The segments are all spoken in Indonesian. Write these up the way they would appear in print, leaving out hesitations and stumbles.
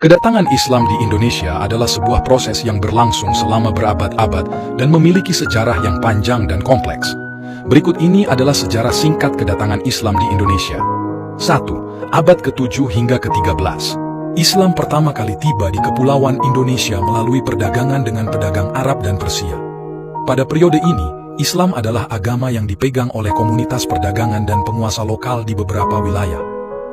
Kedatangan Islam di Indonesia adalah sebuah proses yang berlangsung selama berabad-abad dan memiliki sejarah yang panjang dan kompleks. Berikut ini adalah sejarah singkat kedatangan Islam di Indonesia. 1. Abad ke-7 hingga ke-13. Islam pertama kali tiba di Kepulauan Indonesia melalui perdagangan dengan pedagang Arab dan Persia. Pada periode ini, Islam adalah agama yang dipegang oleh komunitas perdagangan dan penguasa lokal di beberapa wilayah.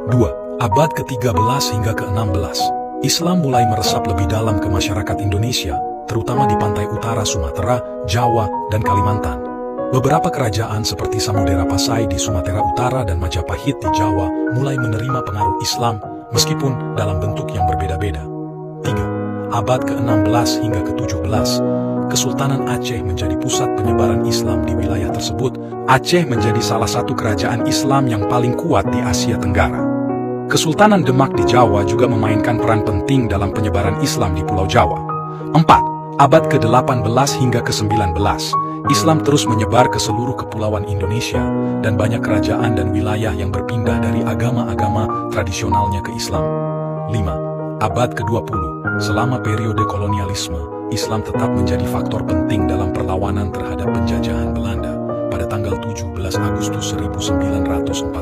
2. Abad ke-13 hingga ke-16. Islam mulai meresap lebih dalam ke masyarakat Indonesia, terutama di pantai utara Sumatera, Jawa, dan Kalimantan. Beberapa kerajaan seperti Samudera Pasai di Sumatera Utara dan Majapahit di Jawa mulai menerima pengaruh Islam, meskipun dalam bentuk yang berbeda-beda. 3. Abad ke-16 hingga ke-17, Kesultanan Aceh menjadi pusat penyebaran Islam di wilayah tersebut. Aceh menjadi salah satu kerajaan Islam yang paling kuat di Asia Tenggara. Kesultanan Demak di Jawa juga memainkan peran penting dalam penyebaran Islam di Pulau Jawa. 4. Abad ke-18 hingga ke-19, Islam terus menyebar ke seluruh kepulauan Indonesia, dan banyak kerajaan dan wilayah yang berpindah dari agama-agama tradisionalnya ke Islam. 5. Abad ke-20, selama periode kolonialisme, Islam tetap menjadi faktor penting dalam perlawanan terhadap penjajahan Belanda. Pada tanggal 17 Agustus 1945,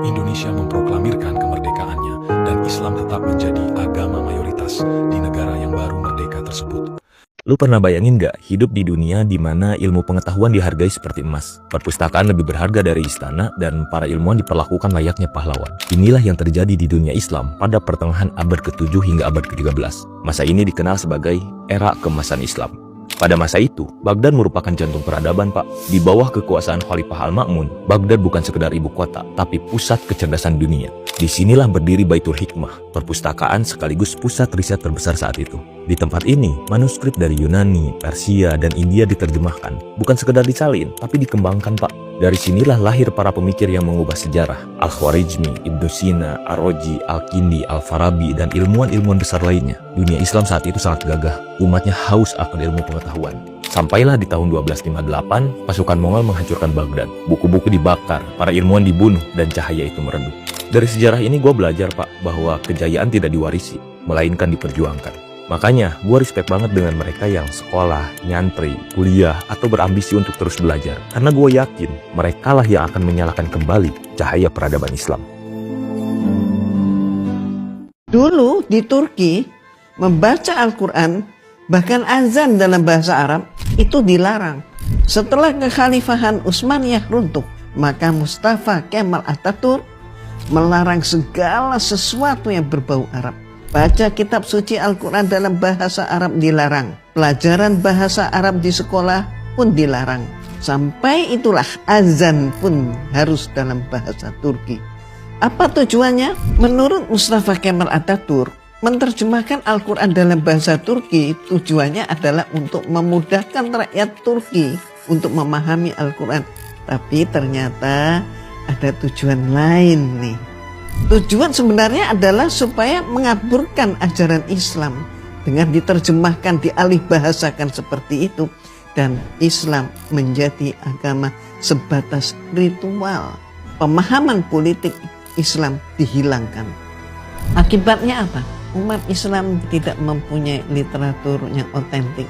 Indonesia memproklamirkan kemerdekaannya, dan Islam tetap menjadi agama mayoritas di negara yang baru merdeka tersebut. Lu pernah bayangin gak hidup di dunia di mana ilmu pengetahuan dihargai seperti emas? Perpustakaan lebih berharga dari istana, dan para ilmuwan diperlakukan layaknya pahlawan. Inilah yang terjadi di dunia Islam pada pertengahan abad ke-7 hingga abad ke-13. Masa ini dikenal sebagai era keemasan Islam. Pada masa itu, Baghdad merupakan jantung peradaban, Pak. Di bawah kekuasaan Khalifah Al-Ma'mun, Baghdad bukan sekedar ibu kota, tapi pusat kecerdasan dunia. Disinilah berdiri Baitul Hikmah, perpustakaan sekaligus pusat riset terbesar saat itu. Di tempat ini, manuskrip dari Yunani, Persia, dan India diterjemahkan. Bukan sekedar disalin, tapi dikembangkan, Pak. Dari sinilah lahir para pemikir yang mengubah sejarah. Al-Khwarizmi, Ibnu Sina, Ar-Razi, Al-Kindi, Al-Farabi, dan ilmuwan-ilmuwan besar lainnya. Dunia Islam saat itu sangat gagah. Umatnya haus akan ilmu pengetahuan. Sampailah di tahun 1258, pasukan Mongol menghancurkan Baghdad. Buku-buku dibakar, para ilmuwan dibunuh, dan cahaya itu meredup. Dari sejarah ini gue belajar, Pak, bahwa kejayaan tidak diwarisi, melainkan diperjuangkan. Makanya, gue respect banget dengan mereka yang sekolah, nyantri, kuliah, atau berambisi untuk terus belajar. Karena gue yakin, merekalah yang akan menyalakan kembali cahaya peradaban Islam. Dulu di Turki, membaca Al-Quran, bahkan azan dalam bahasa Arab, itu dilarang. Setelah kekhalifahan Utsmaniyah runtuh, maka Mustafa Kemal Atatürk melarang segala sesuatu yang berbau Arab. Baca kitab suci Al-Quran dalam bahasa Arab dilarang. Pelajaran bahasa Arab di sekolah pun dilarang. Sampai itulah azan pun harus dalam bahasa Turki. Apa tujuannya? Menurut Mustafa Kemal Atatürk, menerjemahkan Al-Quran dalam bahasa Turki tujuannya adalah untuk memudahkan rakyat Turki untuk memahami Al-Quran. Tapi ternyata ada tujuan lain nih. Tujuan sebenarnya adalah supaya mengaburkan ajaran Islam dengan diterjemahkan, dialih bahasakan seperti itu, dan Islam menjadi agama sebatas ritual. Pemahaman politik Islam dihilangkan. Akibatnya apa? Umat Islam tidak mempunyai literatur yang otentik.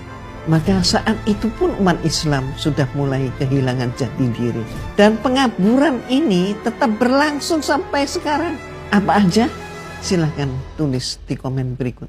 Maka saat itu pun umat Islam sudah mulai kehilangan jati diri. Dan pengaburan ini tetap berlangsung sampai sekarang. Apa aja? Silahkan tulis di komen berikut.